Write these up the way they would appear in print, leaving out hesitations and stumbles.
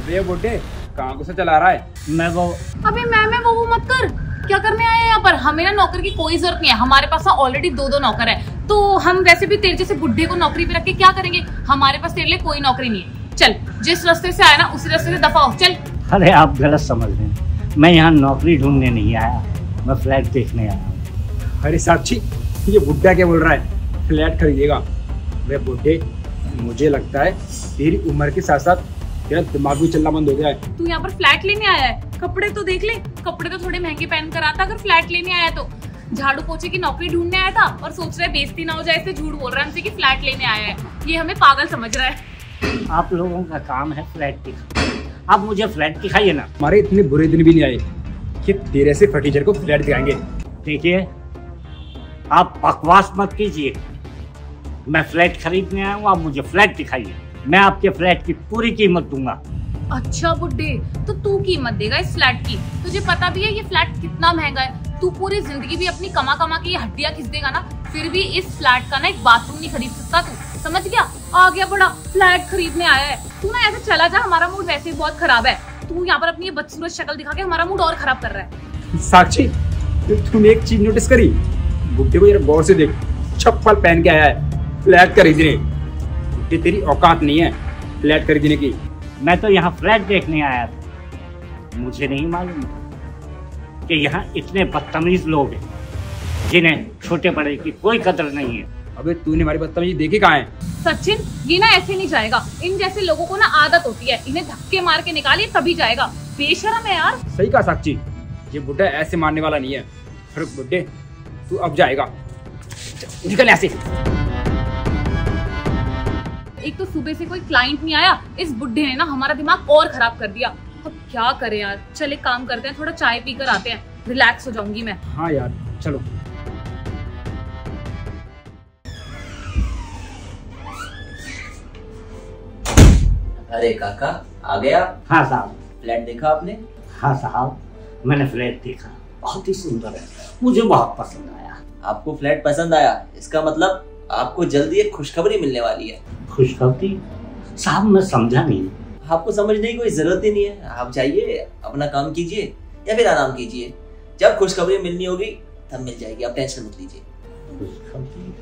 अबे ये बुड्ढे कहाँ गुस्सा चला रहा है? मैं वो वो मत कर। क्या करने आए हैं यहाँ पर? हमें ना नौकर की कोई जरूरत नहीं है, हमारे पास ना ऑलरेडी दो नौकर है। तो हम वैसे भी तेरे जैसे बुड्ढे को नौकरी पे रख के क्या करेंगे? हमारे पास तेरे लिए कोई नौकरी नहीं है। चल, जिस रास्ते से आया ना उसी रास्ते से दफा हो, चल। अरे आप गलत समझ रहे हैं, मैं यहाँ नौकरी ढूंढने नहीं आया, मैं फ्लैट देखने आया हूँ। अरे साक्षी, ये बुड्ढा क्या बोल रहा है? फ्लैट खरीदेगा? वे बुड्ढे, मुझे लगता है तेरी उम्र के साथ साथ तेरा दिमाग भी चलना बंद हो गया है। तू यहाँ पर फ्लैट लेने आया है? कपड़े तो देख ले, कपड़े तो थोड़े महंगे पहन कर आता अगर फ्लैट लेने आया तो। झाड़ू पोछे की नौकरी ढूंढने आया था और सोच रहा है बेइज्जती ना हो जाए इससे झूठ बोल रहा है हमसे कि फ्लैट लेने आया है। ये हमें पागल समझ रहा है। आप लोगों का काम है फ्लैट दिखाना, आप मुझे फ्लैट दिखाइए ना। हमारे इतने बुरे दिन भी नहीं आए कि तेरे से फटीचर को फ्लैट दिखाएंगे। देखिए, आप बकवास मत कीजिए, मैं फ्लैट खरीदने आया हूँ, आप मुझे फ्लैट दिखाइए, मैं आपके फ्लैट की पूरी कीमत दूंगा। अच्छा बुड्ढे, तो तू कीमत देगा इस फ्लैट की? तुझे पता भी है ये फ्लैट कितना महंगा है? तू पूरी जिंदगी भी अपनी कमा के ये हड्डियां खींच देगा ना, फिर भी इस फ्लैट का ना एक बाथरूम नहीं खरीद सकता तू। समझ गया? आ गया बड़ा फ्लैट खरीदने आया है। तू ना ऐसे चला जा, हमारा मूड वैसे ही बहुत खराब है। तू यहाँ पर अपनी ये बदसूरत शक्ल दिखा के हमारा मूड और खराब कर रहा है। साक्षी, तूने एक चीज नोटिस करी? बुड्ढे को जरा गौर से देख, चप्पल पहन के आया है फ्लैट खरीदने। बुड्ढे, तेरी औकात नहीं है फ्लैट खरीदने की। मैं तो यहाँ फ्लैट देखने आया था, मुझे नहीं मालूम कि यहाँ इतने बदतमीज लोग हैं जिन्हें छोटे बड़े की कोई कदर नहीं है। अबे तूने हमारी बदतमीजी देखी कहाँ है? सचिन, ये ना ऐसे नहीं जाएगा। इन जैसे लोगों को ना आदत होती है, इन्हें धक्के मार के निकालिए तभी जाएगा। बेशरम है यार। सही कहा साक्षी, ये बुड्ढा ऐसे मारने वाला नहीं है। फिर बुड्ढे, तू अब जाएगा, निकल ऐसे। एक तो सुबह से कोई क्लाइंट नहीं आया, इस बुड्ढे ने ना हमारा दिमाग और खराब कर दिया। अब क्या करें यार? चल एक काम करते हैं, थोड़ा चाय पीकर आते हैं, रिलैक्स हो जाऊंगी मैं। हाँ यार, चलो। अरे काका, आ गया? हाँ साहब। फ्लैट देखा आपने? हाँ साहब, मैंने फ्लैट देखा, बहुत ही सुंदर है, मुझे बहुत पसंद आया। आपको फ्लैट पसंद आया, इसका मतलब आपको जल्दी एक खुशखबरी मिलने वाली है। खुशखबरी? साहब मैं समझा नहीं। आपको समझने की कोई जरूरत ही नहीं है, आप जाइए अपना काम कीजिए या फिर आराम कीजिए। जब खुशखबरी मिलनी होगी तब मिल जाएगी, आप टेंशन मत लीजिए। खुशखबरी?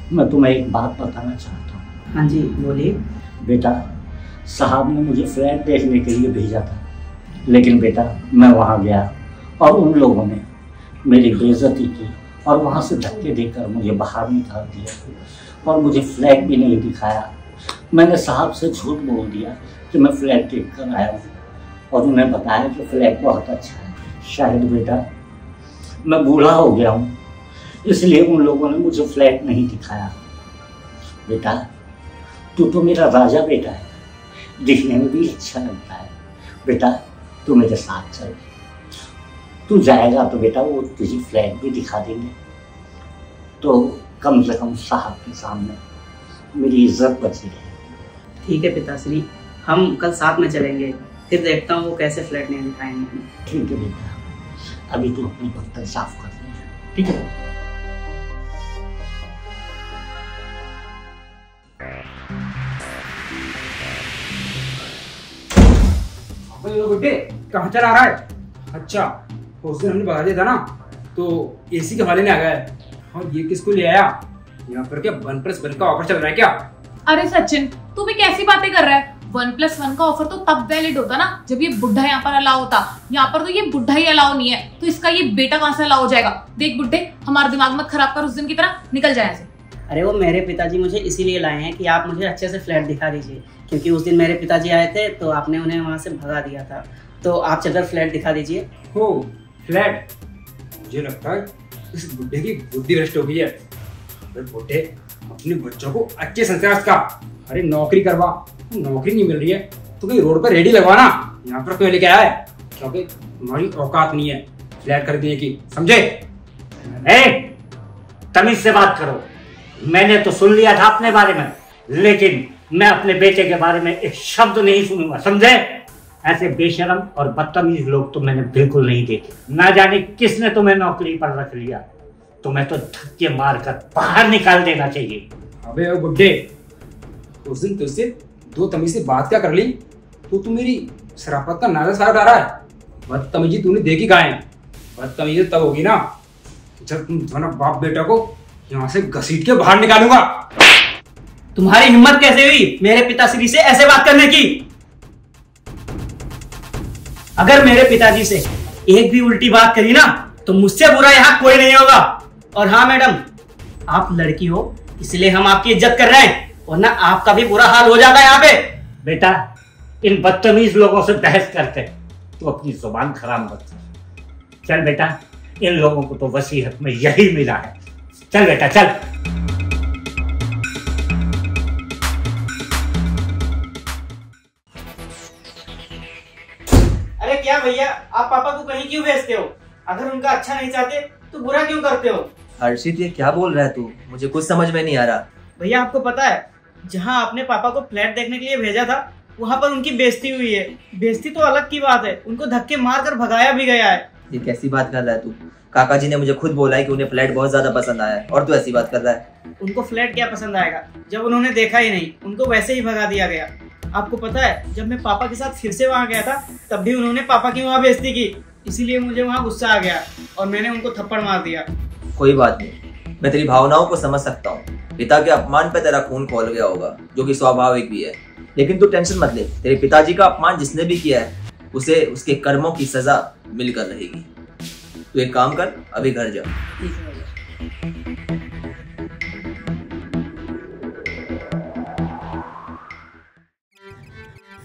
मैं तुम्हें एक बात बताना चाहता हूँ। हाँ जी बोलिए। बेटा, साहब ने मुझे फ्लैट देखने के लिए भेजा था, लेकिन बेटा मैं वहाँ गया और उन लोगों ने मेरी बेइज्जती की और वहाँ से धक्के देकर मुझे बाहर निकाल दिया और मुझे फ्लैट भी नहीं दिखाया। मैंने साहब से झूठ बोल दिया कि मैं फ्लैट देख कर आया हूँ और उन्हें बताया कि फ्लैट बहुत अच्छा है। शायद बेटा मैं बूढ़ा हो गया हूँ, इसलिए उन लोगों ने मुझे फ्लैट नहीं दिखाया। बेटा तू तो मेरा राजा बेटा है, दिखने में भी अच्छा लगता है। बेटा तू मेरे साथ चल, तू जाएगा तो बेटा वो तुझे फ्लैट भी दिखा देंगे, तो कम से कम साहब के सामने मेरी इज्जत बची रहे। ठीक है पिताश्री, हम कल साथ में चलेंगे, फिर देखता हूँ वो कैसे फ्लैट नहीं दिखाएंगे। ठीक है बेटा, अभी तू अपने बर्तन साफ कर ले, ठीक है? बुड्ढे कहाँ चला रहा है? अच्छा, उस दिन हमने बता दिया था ना, तो एसी के हवाले में आ गया है। और ये किसको ले आया? यहाँ पर क्या 1+1 का ऑफर चल रहा है क्या? अरे सचिन, तू भी कैसी बातें कर रहा है? 1+1 का ऑफर तो तब वैलिड होता ना जब ये बुढ़ा यहाँ पर अलाउ होता। यहाँ पर तो ये बुढ़ा ही अलाउ नहीं है, तो इसका ये बेटा कहाँ से अलाउ हो जाएगा? देख बुड्ढे, हमारा दिमाग मत खराब कर उस दिन की तरह, निकल जाए ऐसे। अरे वो मेरे पिताजी मुझे इसीलिए लाए हैं कि आप मुझे अच्छे से फ्लैट दिखा दीजिए, क्योंकि उस दिन मेरे पिताजी आए थे तो आपने उन्हें वहाँ से भगा दिया था। तो आप चलकर फ्लैट दिखा दीजिए। हो फ्लैट? मुझे लगता है इस बुड्ढे की बुद्धि भ्रष्ट हो गई है। अरे बुड्ढे, अपने बच्चों को अच्छे संस्कार का, अरे नौकरी करवा, नौकरी नहीं मिल रही है तो कहीं रोड पर रेडी लगवाना। यहाँ पर क्यों लेके आया है? क्योंकि तुम्हारी औकात नहीं है फ्लैट खरीदने की, समझे? तमीज से बात करो। मैंने तो सुन लिया था अपने बारे में, लेकिन मैं अपने बेटे के बारे में एक शब्द नहीं सुनूंगा, समझे? ऐसे बेशरम और बदतमीज लोग तो मैंने बिल्कुल नहीं देखे। ना जाने किसने तुम्हें नौकरी पर रख लिया। तुम्हें तो धक्के मारकर बाहर निकाल देना चाहिए। अबे ओ बुड्ढे, उस दिन तुझसे दो तमीज से बात क्या कर ली तो तू मेरी शराफत का नाजा सारा उठा रहा है। बदतमीजी तूने देखी कहाँ है? बदतमीजी तब होगी ना जब तुम दोनों बाप बेटा को यहाँ से घसीट के बाहर निकालूंगा। तुम्हारी हिम्मत कैसे हुई मेरे पिताश्री से ऐसे बात करने की? अगर मेरे पिताजी से एक भी उल्टी बात करी ना तो मुझसे बुरा यहाँ कोई नहीं होगा। और हाँ मैडम, आप लड़की हो इसलिए हम आपकी इज्जत कर रहे हैं, वरना आपका भी बुरा हाल हो जाता है यहाँ पे। बेटा, इन बदतमीज लोगों से बहस करते तो अपनी जुबान खराब मत कर। चल बेटा, इन लोगों को तो वसीयत में यही मिला है। चल बेटा चल। अरे क्या भैया, आप पापा को कहीं क्यों भेजते हो? अगर उनका अच्छा नहीं चाहते तो बुरा क्यों करते हो? हर्षित, ये क्या बोल रहा है तू? मुझे कुछ समझ में नहीं आ रहा। भैया आपको पता है, जहाँ आपने पापा को फ्लैट देखने के लिए भेजा था वहाँ पर उनकी बेइज्जती हुई है। बेइज्जती तो अलग की बात है, उनको धक्के मार कर भगाया भी गया है। ये कैसी बात कर रहा है तू? काका जी ने मुझे खुद बोला है कि उन्हें फ्लैट बहुत ज्यादा पसंद आया है और तू ऐसी बात कर रहा है। उनको फ्लैट क्या पसंद आएगा जब उन्होंने देखा ही नहीं, उनको वैसे ही भगा दिया गया। आपको पता है, जब मैं पापा के साथ फिर से वहाँ गया था तब भी उन्होंने पापा की वहाँ बेइज्जती की, इसीलिए मुझे वहाँ गुस्सा आ गया और मैंने उनको थप्पड़ मार दिया। कोई बात नहीं, मैं तेरी भावनाओं को समझ सकता हूँ। पिता के अपमान पे तेरा खून खोल गया होगा, जो कि स्वाभाविक भी है। लेकिन तू टेंशन मत ले, तेरे पिताजी का अपमान जिसने भी किया है उसे उसके कर्मों की सजा मिलकर रहेगी। तू एक काम कर, अभी घर जा।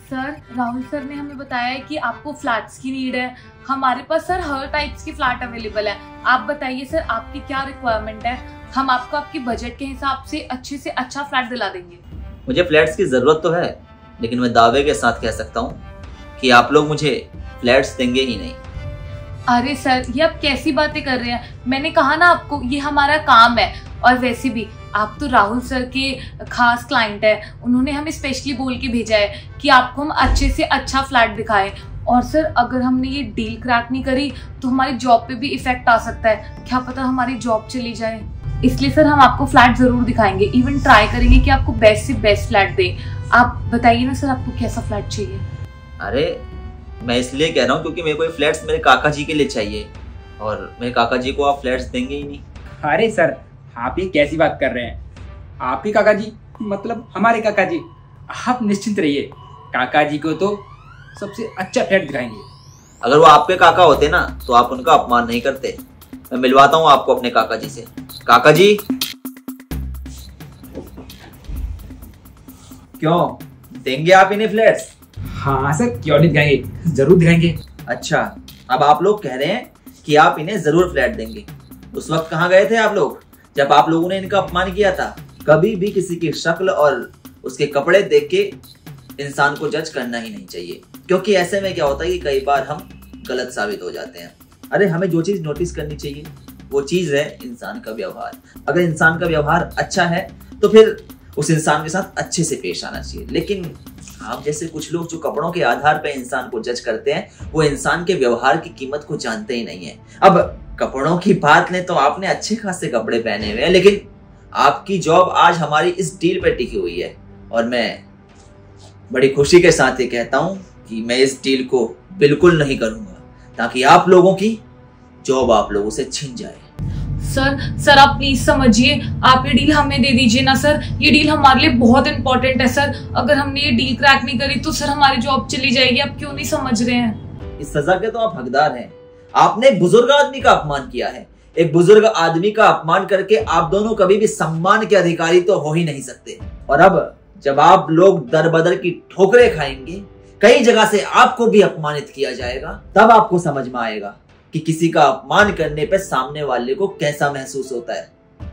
सर, राहुल सर ने हमें बताया है कि आपको फ्लैट्स की नीड है। हमारे पास सर हर टाइप्स की फ्लैट अवेलेबल है। आप बताइए सर, आपकी क्या रिक्वायरमेंट है? हम आपको आपके बजट के हिसाब से अच्छा फ्लैट दिला देंगे। मुझे फ्लैट्स की जरूरत तो है, लेकिन मैं दावे के साथ कह सकता हूँ कि आप लोग मुझे फ्लैट्स देंगे ही नहीं। अरे सर, ये आप कैसी बातें कर रहे हैं? मैंने कहा ना आपको, ये हमारा काम है। और वैसे भी आप तो राहुल सर के खास क्लाइंट है, उन्होंने हमें स्पेशली बोल के भेजा है कि आपको हम अच्छे से अच्छा फ्लैट दिखाएं। और सर, अगर हमने ये डील क्रैक नहीं करी तो हमारी जॉब पे भी इफेक्ट आ सकता है। क्या पता हमारी जॉब चली जाए। इसलिए सर, हम आपको फ्लैट जरूर दिखाएंगे, इवन ट्राई करेंगे कि आपको बेस्ट से बेस्ट फ्लैट दे। आप बताइए ना सर, आपको कैसा फ्लैट चाहिए? अरे मैं इसलिए कह रहा हूँ क्योंकि मेरे को ये फ्लैट्स मेरे काका जी के लिए चाहिए, और मेरे काका जी को आप फ्लैट्स देंगे ही नहीं। अरे सर, आप ये कैसी बात कर रहे हैं? आपके काका जी मतलब हमारे काका जी। आप निश्चिंत रहिए, काका जी को तो सबसे अच्छा फ्लैट दिखाएंगे। अगर वो आपके काका होते ना तो आप उनका अपमान नहीं करते। मैं मिलवाता हूँ आपको अपने काका जी से। काका जी। क्यों, देंगे आप इन्हें फ्लैट्स? हाँ सर, क्यों नहीं दिखाएंगे, जरूर दिखाएंगे। अच्छा, अब आप लोग कह रहे हैं कि आप इन्हें जरूर फ्लैट देंगे। उस वक्त कहाँ गए थे आप लोग जब आप लोगों ने इनका अपमान किया था? कभी भी किसी की शक्ल और उसके कपड़े देख के इंसान को जज करना ही नहीं चाहिए, क्योंकि ऐसे में क्या होता है कि कई बार हम गलत साबित हो जाते हैं। अरे हमें जो चीज नोटिस करनी चाहिए वो चीज है इंसान का व्यवहार। अगर इंसान का व्यवहार अच्छा है तो फिर उस इंसान के साथ अच्छे से पेश आना चाहिए। लेकिन आप जैसे कुछ लोग जो कपड़ों के आधार पर इंसान को जज करते हैं, वो इंसान के व्यवहार की कीमत को जानते ही नहीं है। अब कपड़ों की बात लें तो आपने अच्छे खासे कपड़े पहने हुए हैं, लेकिन आपकी जॉब आज हमारी इस डील पे टिकी हुई है। और मैं बड़ी खुशी के साथ ये कहता हूं कि मैं इस डील को बिल्कुल नहीं करूंगा, ताकि आप लोगों की जॉब आप लोगों से छिन जाए। सर आप प्लीज समझिए, आप ये डील हमें दे दीजिए ना सर। ये डील हमारे लिए बहुत इंपॉर्टेंट है सर। अगर हमने ये डील क्रैक नहीं करी तो सर हमारी जॉब चली जाएगी। आप क्यों नहीं समझ रहे हैं? इस सजा के तो आप हकदार हैं। आपने एक बुजुर्ग आदमी का अपमान किया है। एक बुजुर्ग आदमी का अपमान करके आप दोनों कभी भी सम्मान के अधिकारी तो हो ही नहीं सकते। और अब जब आप लोग दर बदर की ठोकरें खाएंगे, कई जगह से आपको भी अपमानित किया जाएगा, तब आपको समझ में आएगा कि किसी का अपमान करने पे सामने वाले को कैसा महसूस होता है।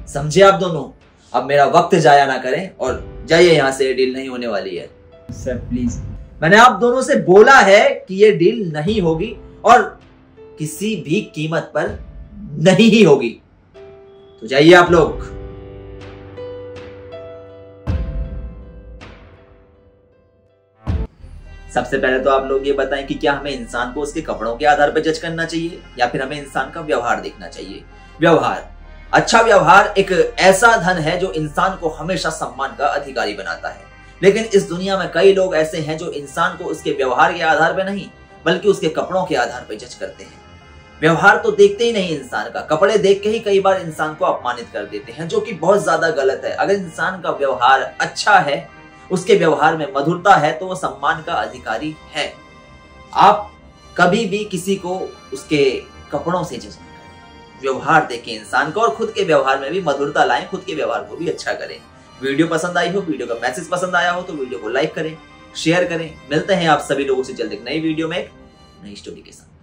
समझे आप दोनों? अब मेरा वक्त जाया ना करें और जाइए यहाँ से, ये डील नहीं होने वाली है। सर प्लीज, मैंने आप दोनों से बोला है कि ये डील नहीं होगी और किसी भी कीमत पर नहीं ही होगी। तो जाइए आप लोग। सबसे पहले तो आप लोग ये बताएं कि क्या हमें इंसान को उसके कपड़ों के आधार पर जज करना चाहिए या फिर हमें इंसान का व्यवहार देखना चाहिए? व्यवहार। अच्छा व्यवहार एक ऐसा धन है जो इंसान को हमेशा सम्मान का अधिकारी बनाता है। लेकिन इस दुनिया में कई लोग ऐसे हैं जो इंसान को उसके व्यवहार के आधार पर नहीं बल्कि उसके कपड़ों के आधार पर जज करते हैं। व्यवहार तो देखते ही नहीं इंसान का, कपड़े देख के ही कई बार इंसान को अपमानित कर देते हैं, जो कि बहुत ज्यादा गलत है। अगर इंसान का व्यवहार अच्छा है, उसके व्यवहार में मधुरता है, तो वो सम्मान का अधिकारी है। आप कभी भी किसी को उसके कपड़ों से जज नहीं करें, व्यवहार देखें इंसान को और खुद के व्यवहार में भी मधुरता लाएं, खुद के व्यवहार को भी अच्छा करें। वीडियो पसंद आई हो, वीडियो का मैसेज पसंद आया हो तो वीडियो को लाइक करें, शेयर करें। मिलते हैं आप सभी लोगों से जल्द एक नई वीडियो में एक नई स्टोरी के साथ।